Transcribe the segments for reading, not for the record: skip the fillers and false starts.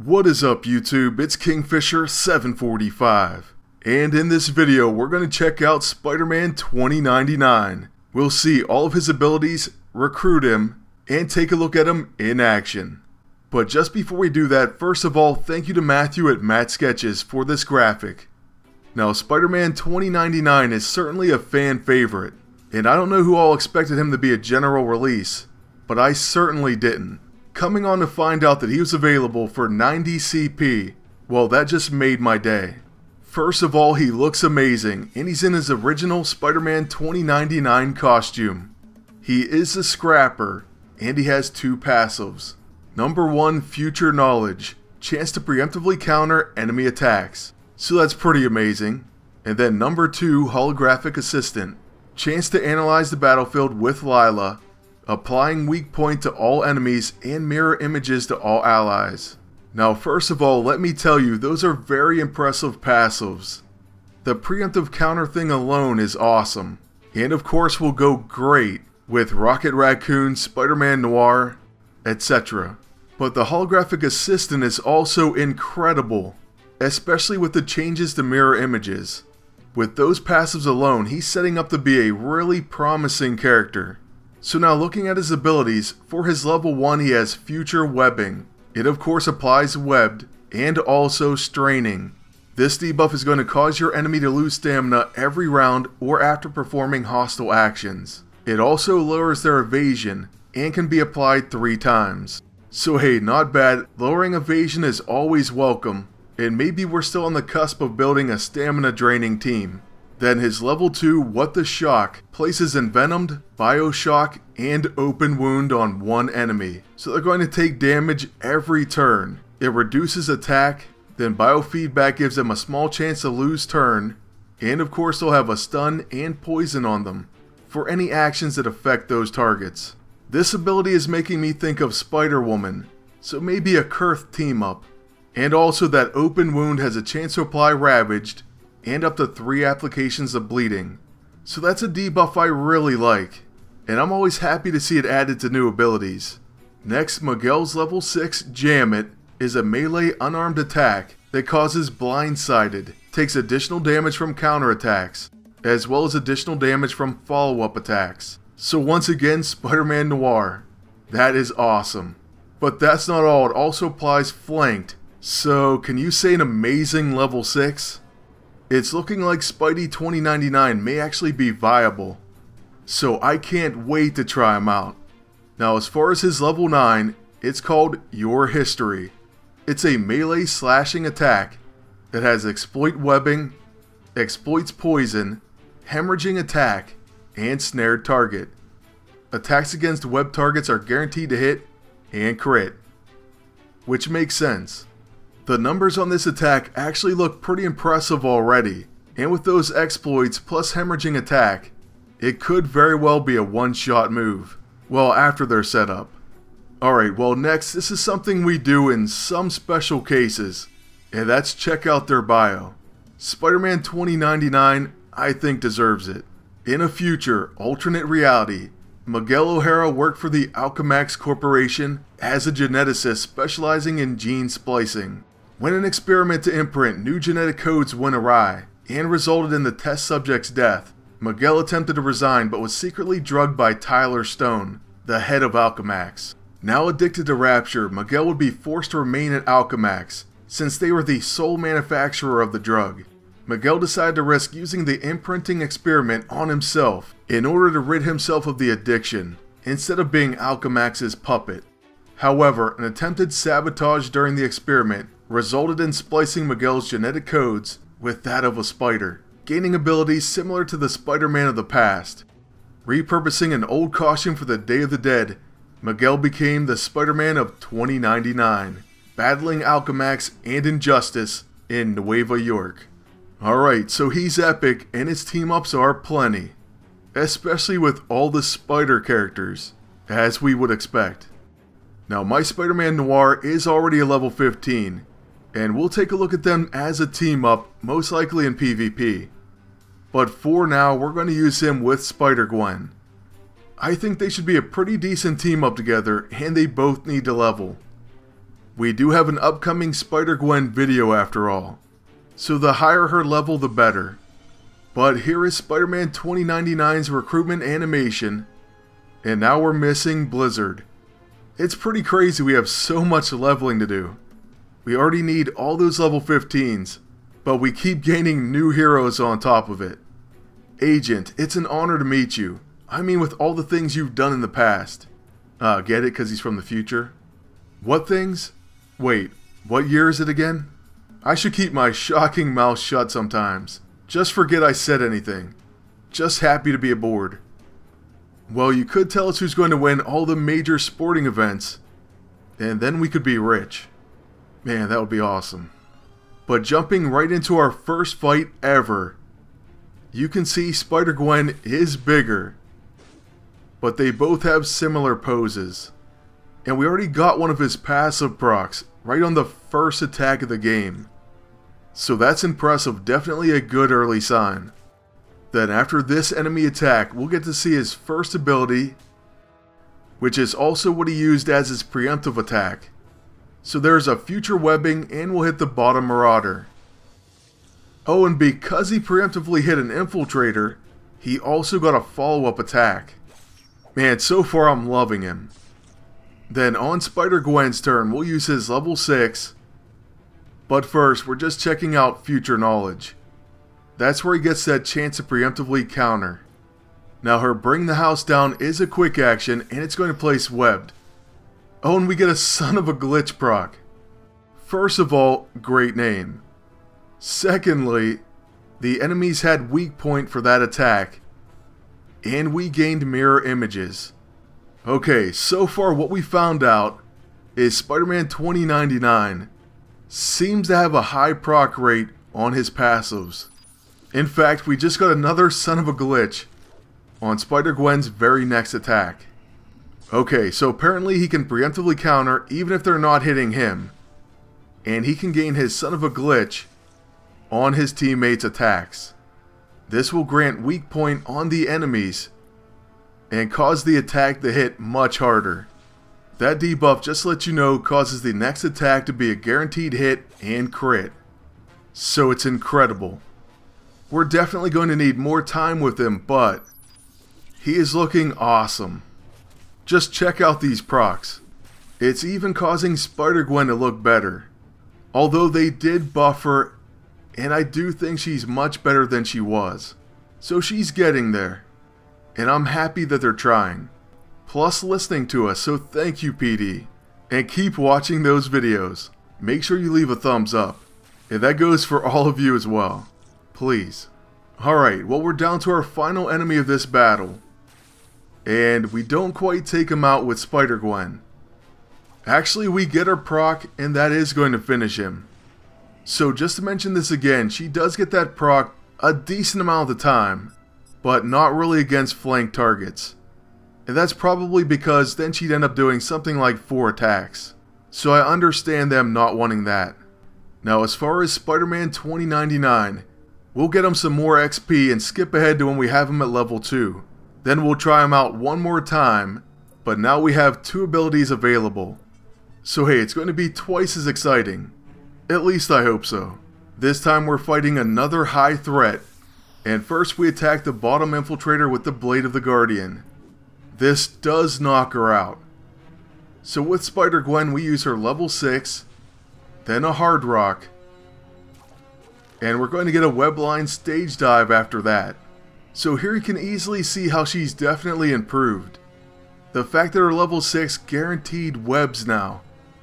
What is up YouTube, it's Kingfisher745, and in this video we're going to check out Spider-Man 2099. We'll see all of his abilities, recruit him, and take a look at him in action. But just before we do that, first of all, thank you to Matthew at Matt Sketches for this graphic. Now Spider-Man 2099 is certainly a fan favorite, and I don't know who all expected him to be a general release, but I certainly didn't. Coming on to find out that he was available for 90 CP, well, that just made my day. First of all, he looks amazing, and he's in his original Spider-Man 2099 costume. He is a scrapper, and he has two passives. Number 1, Future Knowledge, chance to preemptively counter enemy attacks, so that's pretty amazing. And then number 2, Holographic Assistant, chance to analyze the battlefield with Lila, applying weak point to all enemies and mirror images to all allies. Now first of all, let me tell you, those are very impressive passives. The preemptive counter thing alone is awesome, and of course will go great with Rocket Raccoon, Spider-Man Noir, etc. But the holographic assistant is also incredible, especially with the changes to mirror images. With those passives alone, he's setting up to be a really promising character. So now looking at his abilities, for his level 1 he has Future Webbing. It of course applies webbed, and also straining. This debuff is going to cause your enemy to lose stamina every round or after performing hostile actions. It also lowers their evasion, and can be applied 3 times. So hey, not bad, lowering evasion is always welcome, and maybe we're still on the cusp of building a stamina draining team. Then his level 2, What the Shock, places Envenomed, Bioshock, and Open Wound on one enemy. So they're going to take damage every turn. It reduces attack, then Biofeedback gives them a small chance to lose turn, and of course they'll have a stun and poison on them for any actions that affect those targets. This ability is making me think of Spider-Woman, so maybe a Kurth team up. And also that Open Wound has a chance to apply Ravaged, and up to 3 applications of bleeding. So that's a debuff I really like, and I'm always happy to see it added to new abilities. Next, Miguel's level 6 Jam It is a melee unarmed attack that causes Blindsided, takes additional damage from counterattacks, as well as additional damage from follow-up attacks. So once again, Spider-Man Noir. That is awesome. But that's not all, it also applies Flanked. So can you say an amazing level 6? It's looking like Spidey 2099 may actually be viable, so I can't wait to try him out. Now as far as his level 9, it's called Your History. It's a melee slashing attack that has Exploit Webbing, Exploits Poison, Hemorrhaging Attack, and Snared Target. Attacks against web targets are guaranteed to hit and crit, which makes sense. The numbers on this attack actually look pretty impressive already, and with those exploits plus hemorrhaging attack, it could very well be a one-shot move, well after they're set up. Alright, well next, this is something we do in some special cases, and that's check out their bio. Spider-Man 2099, I think deserves it. In a future, alternate reality, Miguel O'Hara worked for the Alchemax Corporation as a geneticist specializing in gene splicing. When an experiment to imprint new genetic codes went awry and resulted in the test subject's death, Miguel attempted to resign but was secretly drugged by Tyler Stone, the head of Alchemax. Now addicted to Rapture, Miguel would be forced to remain at Alchemax since they were the sole manufacturer of the drug. Miguel decided to risk using the imprinting experiment on himself in order to rid himself of the addiction, instead of being Alchemax's puppet. However, an attempted sabotage during the experiment resulted in splicing Miguel's genetic codes with that of a spider, gaining abilities similar to the Spider-Man of the past. Repurposing an old costume for the Day of the Dead, Miguel became the Spider-Man of 2099, battling Alchemax and Injustice in Nueva York. Alright, so he's epic and his team-ups are plenty, especially with all the spider characters, as we would expect. Now my Spider-Man Noir is already a level 15, and we'll take a look at them as a team-up, most likely in PvP. But for now, we're going to use him with Spider-Gwen. I think they should be a pretty decent team-up together, and they both need to level. We do have an upcoming Spider-Gwen video after all, so the higher her level the better. But here is Spider-Man 2099's recruitment animation, and now we're missing Blizzard. It's pretty crazy we have so much leveling to do. We already need all those level 15s, but we keep gaining new heroes on top of it. Agent, it's an honor to meet you. I mean with all the things you've done in the past. Get it because he's from the future? What things? Wait, what year is it again? I should keep my shocking mouth shut sometimes. Just forget I said anything. Just happy to be aboard. Well, you could tell us who's going to win all the major sporting events, and then we could be rich. Man, that would be awesome. But jumping right into our first fight ever, you can see Spider-Gwen is bigger, but they both have similar poses. And we already got one of his passive procs right on the first attack of the game. So that's impressive, definitely a good early sign. Then after this enemy attack, we'll get to see his first ability, which is also what he used as his preemptive attack. So there's a future webbing and we'll hit the bottom marauder. Oh, and because he preemptively hit an infiltrator, he also got a follow-up attack. Man, so far I'm loving him. Then on Spider-Gwen's turn, we'll use his level 6. But first, we're just checking out future knowledge. That's where he gets that chance to preemptively counter. Now her bring the house down is a quick action and it's going to place webbed. Oh, and we get a son of a glitch proc. First of all, great name. Secondly, the enemies had weak point for that attack. And we gained mirror images. Okay, so far what we found out is Spider-Man 2099 seems to have a high proc rate on his passives. In fact, we just got another son of a glitch on Spider-Gwen's very next attack. Okay, so apparently he can preemptively counter even if they're not hitting him. And he can gain his son of a glitch on his teammates' attacks. This will grant weak point on the enemies and cause the attack to hit much harder. That debuff, just to let you know, causes the next attack to be a guaranteed hit and crit. So it's incredible. We're definitely going to need more time with him, but he is looking awesome. Just check out these procs. It's even causing Spider-Gwen to look better. Although they did buff her, and I do think she's much better than she was. So she's getting there. And I'm happy that they're trying. Plus listening to us, so thank you PD. And keep watching those videos. Make sure you leave a thumbs up. And that goes for all of you as well. Please. Alright, well we're down to our final enemy of this battle. And we don't quite take him out with Spider-Gwen. Actually, we get her proc, and that is going to finish him. So just to mention this again, she does get that proc a decent amount of the time, but not really against flank targets. And that's probably because then she'd end up doing something like 4 attacks. So I understand them not wanting that. Now as far as Spider-Man 2099, we'll get him some more XP and skip ahead to when we have him at level 2. Then we'll try him out one more time, but now we have 2 abilities available. So hey, it's going to be twice as exciting. At least I hope so. This time we're fighting another high threat. And first we attack the bottom infiltrator with the Blade of the Guardian. This does knock her out. So with Spider-Gwen we use her level 6, then a hard rock, and we're going to get a webline stage dive after that. So here you can easily see how she's definitely improved. The fact that her level 6 guaranteed webs now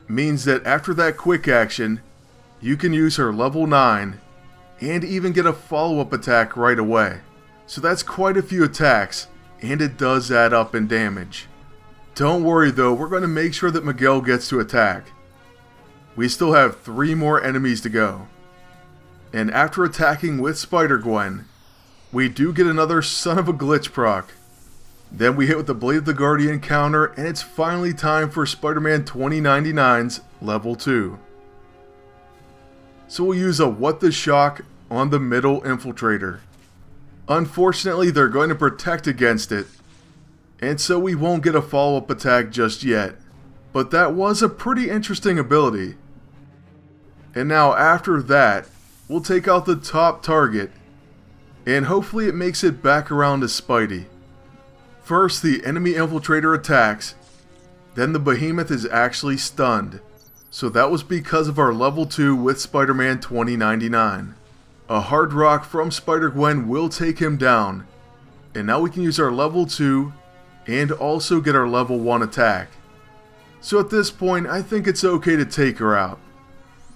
means that after that quick action, you can use her level 9 and even get a follow-up attack right away. So that's quite a few attacks, and it does add up in damage. Don't worry though, we're going to make sure that Miguel gets to attack. We still have 3 more enemies to go. And after attacking with Spider-Gwen, we do get another son of a glitch proc. Then we hit with the Blade of the Guardian counter, and it's finally time for Spider-Man 2099's level 2. So we'll use a What the Shock on the middle infiltrator. Unfortunately, they're going to protect against it, and so we won't get a follow-up attack just yet. but that was a pretty interesting ability. And now after that, we'll take out the top target, and hopefully it makes it back around to Spidey. First, the enemy infiltrator attacks, then the behemoth is actually stunned. So that was because of our level 2 with Spider-Man 2099. A hard rock from Spider-Gwen will take him down, and now we can use our level 2 and also get our level 1 attack. So at this point, I think it's okay to take her out.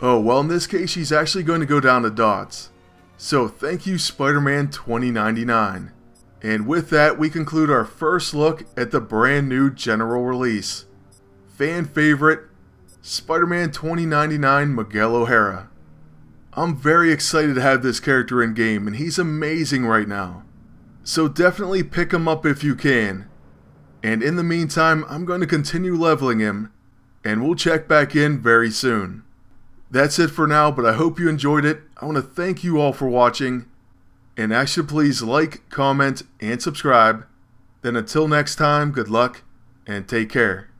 Oh, well, in this case, she's actually going to go down to dots. So thank you, Spider-Man 2099. And with that, we conclude our first look at the brand new general release. Fan favorite, Spider-Man 2099 Miguel O'Hara. I'm very excited to have this character in game, and he's amazing right now. So definitely pick him up if you can. And in the meantime, I'm going to continue leveling him, and we'll check back in very soon. That's it for now, but I hope you enjoyed it. I want to thank you all for watching, and ask you to please like, comment, and subscribe. Then until next time, good luck, and take care.